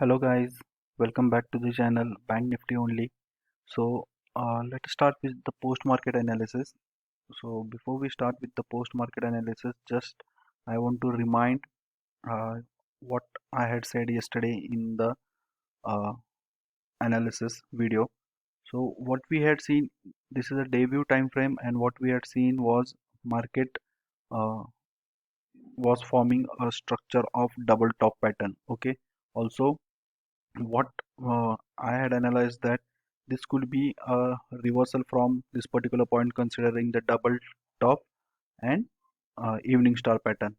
Hello guys, welcome back to the channel Bank Nifty only. Let's start with the post-market analysis. So before we start with the post-market analysis, just I want to remind uh, what I had said yesterday in the uh, analysis video. So what we had seen, this is a day view time frame, and what we had seen was market uh, was forming a structure of double top pattern. Okay. Also, what I had analyzed that this could be a reversal from this particular point considering the double top and evening star pattern.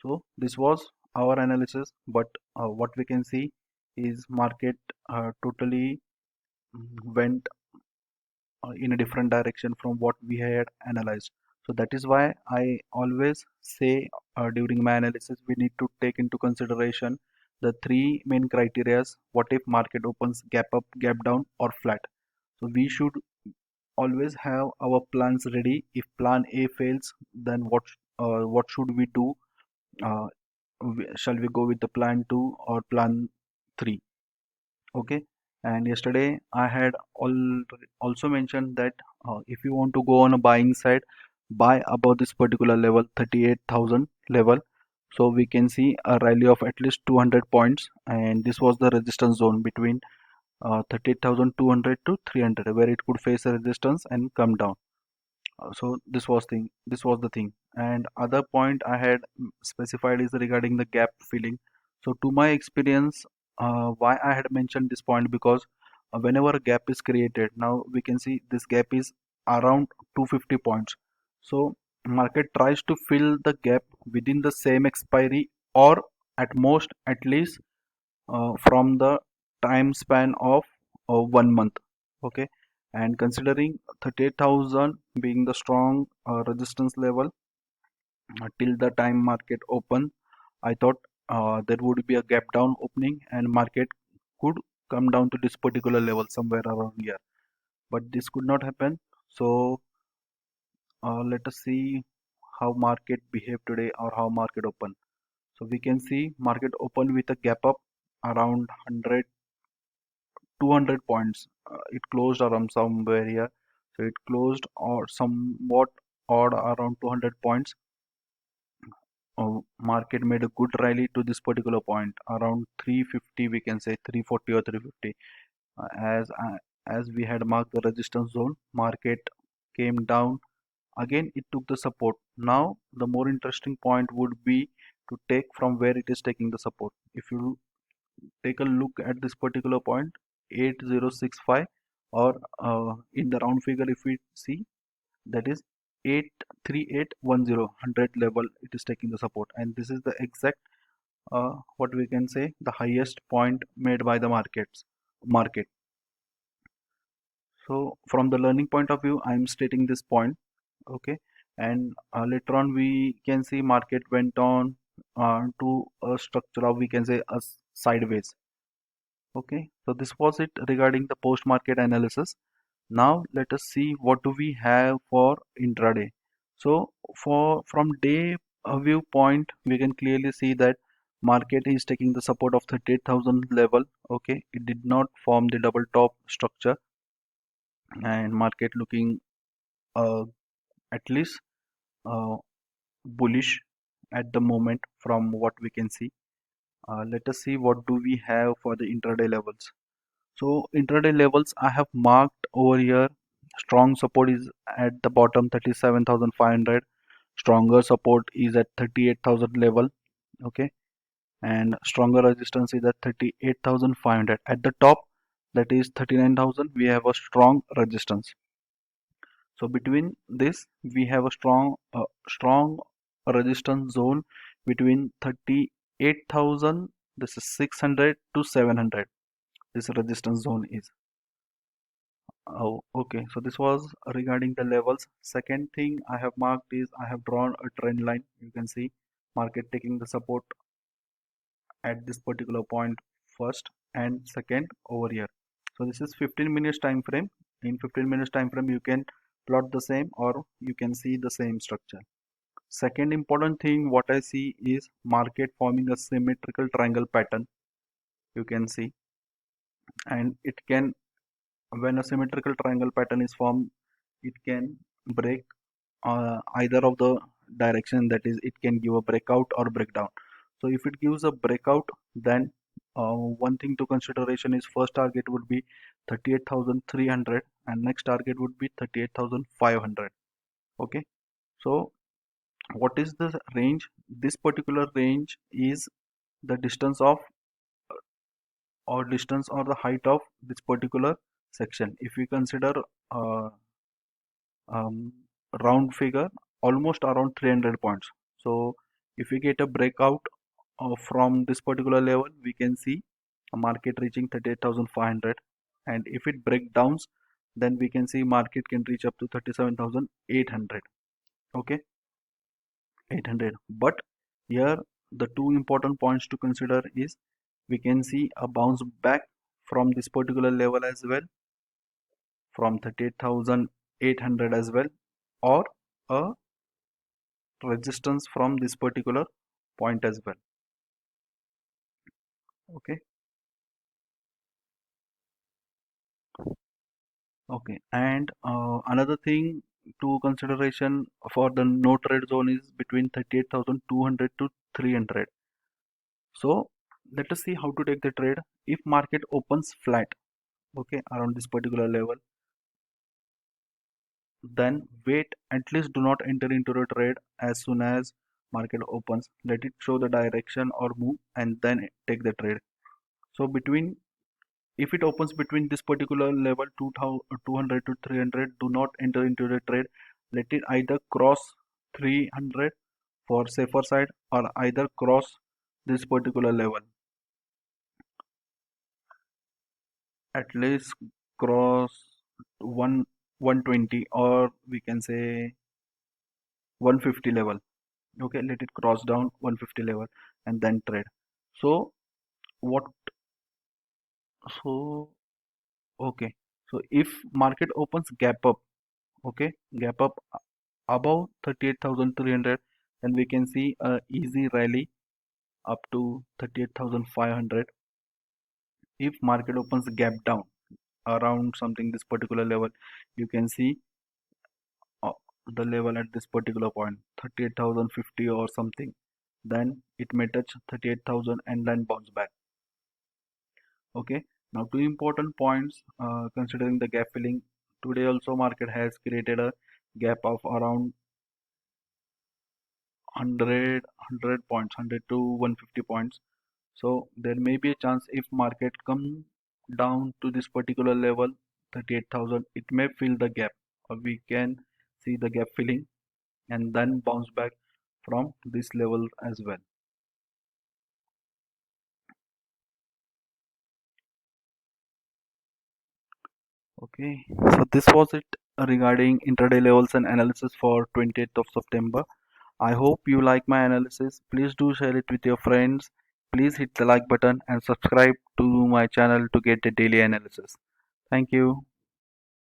So this was our analysis, but what we can see is market totally went in a different direction from what we had analyzed. So that is why I always say during my analysis we need to take into consideration the three main criterias. What if market opens gap up, gap down, or flat? So we should always have our plans ready. If plan A fails, then what should we do? Uh, shall we go with the plan 2 or plan 3? Okay. And yesterday I had also mentioned that if you want to go on a buying side, buy above this particular level, 38,000 level. So we can see a rally of at least 200 points, and this was the resistance zone between 38,200 to 300, where it could face a resistance and come down. So this was the thing. And other point I had specified is regarding the gap filling. So to my experience, why I had mentioned this point, because whenever a gap is created, now we can see this gap is around 250 points. So market tries to fill the gap within the same expiry, or at most at least from the time span of 1 month. Okay. And considering 38,000 being the strong resistance level till the time market open, I thought there would be a gap down opening and market could come down to this particular level somewhere around here, but this could not happen. So let us see how market behave today, or how market open. So we can see market open with a gap up around 100 200 points. It closed around somewhere here. So it closed or somewhat odd around 200 points. Market made a good rally to this particular point around 350, we can say 340 or 350. As we had marked the resistance zone, market came down. Again, it took the support. Now, the more interesting point would be to take from where it is taking the support. If you take a look at this particular point, 8065, or in the round figure if we see, that is 83810 level, it is taking the support, and this is the exact what we can say the highest point made by the market. So from the learning point of view, I am stating this point. Okay. And later on we can see market went on to a structure of, we can say, a sideways. Okay, so this was it regarding the post-market analysis. Now let us see what do we have for intraday. So for from day viewpoint, we can clearly see that market is taking the support of 38,000 level. Okay, it did not form the double top structure, and market looking uh, at least uh, bullish at the moment from what we can see. Let us see what do we have for the intraday levels. So intraday levels I have marked over here. Strong support is at the bottom, 37,500. Stronger support is at 38,000 level. Okay. And stronger resistance is at 38,500. At the top, that is 39,000, we have a strong resistance. So between this, we have a strong resistance zone between 38,000, this is 600 to 700. This resistance zone is. Oh, okay. So this was regarding the levels. Second thing I have marked is I have drawn a trend line. You can see market taking the support at this particular point first, and second over here. So this is 15 minutes time frame. In 15 minutes time frame, you can plot the same, or you can see the same structure. Second important thing what I see is market forming a symmetrical triangle pattern. you can see. And it can, when a symmetrical triangle pattern is formed, it can break either of the direction, that is, it can give a breakout or breakdown. So if it gives a breakout, then one thing to consideration is first target would be 38,300 and next target would be 38,500. Okay, so what is the range? This particular range is the distance of, or distance or the height of this particular section. If we consider uh, um, round figure, almost around 300 points. So if we get a breakout from this particular level, we can see a market reaching 38,500, and if it breaks down, then we can see market can reach up to 37,800. Okay, 800. But here the two important points to consider is we can see a bounce back from this particular level as well, from 38,800 as well, or a resistance from this particular point as well. Okay, okay. And another thing to consideration for the no trade zone is between 38,200 to 300. So let us see how to take the trade. If market opens flat, okay, around this particular level, then wait, at least do not enter into the trade as soon as market opens. Let it show the direction or move and then take the trade. So between, if it opens between this particular level 200 to 300, do not enter into the trade. Let it either cross 300 for safer side, or either cross this particular level, at least cross 1 120, or we can say 150 level. Okay, let it cross down 150 level and then trade. So what, so okay, so if market opens gap up, okay, gap up above 38,300, then we can see a easy rally up to 38,500. If market opens gap down around something this particular level, you can see uh, the level at this particular point 38,050 or something, then it may touch 38,000 and then bounce back. Okay, now two important points considering the gap filling. Today also market has created a gap of around 100 points, 100 to 150 points. So there may be a chance if market come down to this particular level 38,000, it may fill the gap, or we can see the gap filling and then bounce back from this level as well. Okay, so this was it regarding intraday levels and analysis for 28th of September. I hope you like my analysis. Please do share it with your friends. Please hit the like button and subscribe to my channel to get the daily analysis. Thank you.